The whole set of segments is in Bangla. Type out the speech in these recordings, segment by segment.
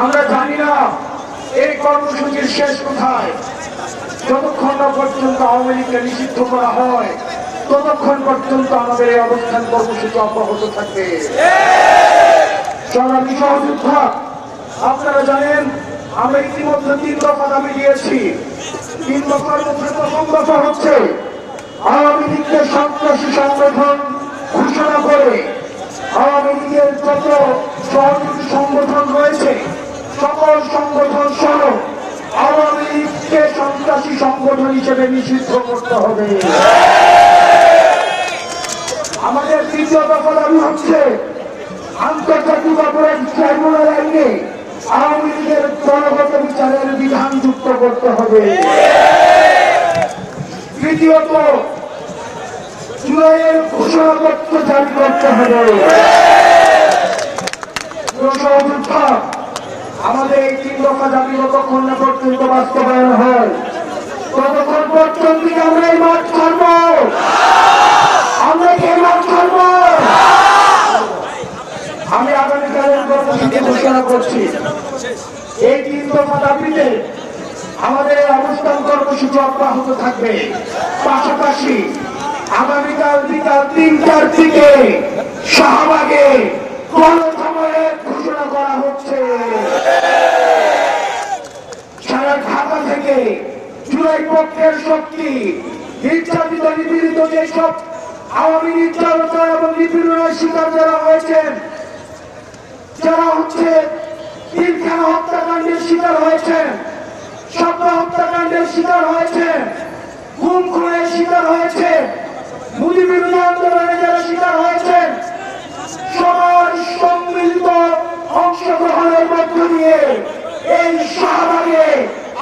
আমরা জানি না এই কর্মসূচির শেষ কোথায়। যতক্ষণ না পর্যন্ত আওয়ামী লীগকে নিষিদ্ধ করা হয় ততক্ষণ পর্যন্ত আমাদের এই অবস্থান কর্মসূচি অব্যাহত থাকবে। সংগ্রামী সহযোদ্ধা, আপনারা জানেন আমরা ইতিমধ্যে 3 দফা দাবি দিয়েছি। 3 দফার মধ্যে প্রথম দফা হচ্ছে আওয়ামী লীগকে সন্ত্রাসী সংগঠন ঘোষণা করে আওয়ামী লীগের যত সহযোগী সংগঠন রয়েছে সকল সংগঠন সহ আওয়ামী লীগকে সন্ত্রাসী সংগঠন হিসেবে নিষিদ্ধ করতে হবে। আমাদের 3য় দফা দাবি হচ্ছে আন্তর্জাতিক অপরাধ ট্রাইব্যুনাল আইনে আওয়ামী লীগের দলগত বিচারের বিধান যুক্ত করতে হবে। 3য়ত জুলাইয়ের ঘোষণাপত্র জারি করতে হবে। আমাদের এই 3 দফা দাবি যতক্ষণ না পর্যন্ত বাস্তবায়ন হয় ততক্ষণ পর্যন্ত আমরা এই মাঠ ছাড়ব। আমরা কি মাঠ ছাড়ব? আমি আগামীকালের কর্মসূচি ঘোষণা করছি। এই 3 দফা দাবিতে আমাদের অবস্থান কর্মসূচি অব্যাহত থাকবে। পাশাপাশি আগামীকাল বিকাল 3টার দিকে শাহবাগে গণসমাবেশ ঘোষণা করা হচ্ছে। সারা ঢাকা থেকে জুলাই পক্ষের শক্তি নির্যাতিত নিপীড়িত যেসব আওয়ামী নির্যাতন এবং নিপীড়নের শিকার যারা হয়েছেন, যারা তিনখানা হত্যাকাণ্ডের শিকার হয়েছেন, সাপলা হত্যাকাণ্ডের শিকার হয়েছেন, গুম খুনের শিকার হয়েছে, মোদী বিরোধী আন্দোলনে যারা শিকার হয়েছেন, সবার সম্মিলিত অংশগ্রহণের মধ্য দিয়ে এই শাহবাগে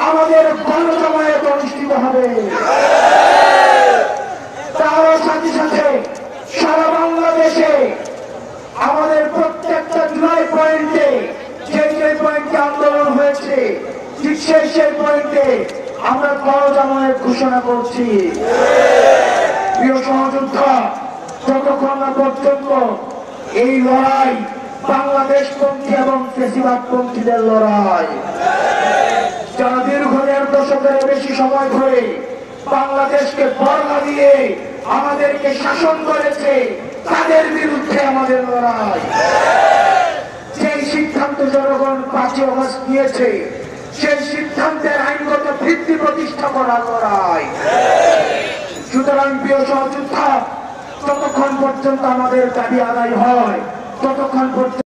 আমাদের গণজমায়েত অনুষ্ঠিত হবে। তার সাথে সাথে সারা বাংলাদেশে আমাদের প্রত্যেকটা জুলাই পয়েন্টে যে পয়েন্টে আন্দোলন হয়েছে ঠিক সেই পয়েন্টে আমরা গণজমায়েত ঘোষণা করছি। প্রিয় সহযোদ্ধা, যতক্ষণ না পর্যন্ত এই লড়াই বাংলাদেশপন্থী এবং ফ্যাসিবাদপন্থীদের লড়াই, যারা দীর্ঘ 1.5 দশকের বেশি সময় ধরে বাংলাদেশকে বর্ণা দিয়ে আমাদেরকে শাসন করেছে, তাদের বিরুদ্ধে আমাদের লড়াই। সেই সিদ্ধান্ত জনগণ 5 আগস্ট নিয়েছে, সেই সিদ্ধান্তের আইনগত ভিত্তি প্রতিষ্ঠা করার লড়াই। সুতরাং প্রিয় সহযোদ্ধা, যতক্ষণ পর্যন্ত আমাদের দাবি আদায় হয় ততক্ষণ পর্যন্ত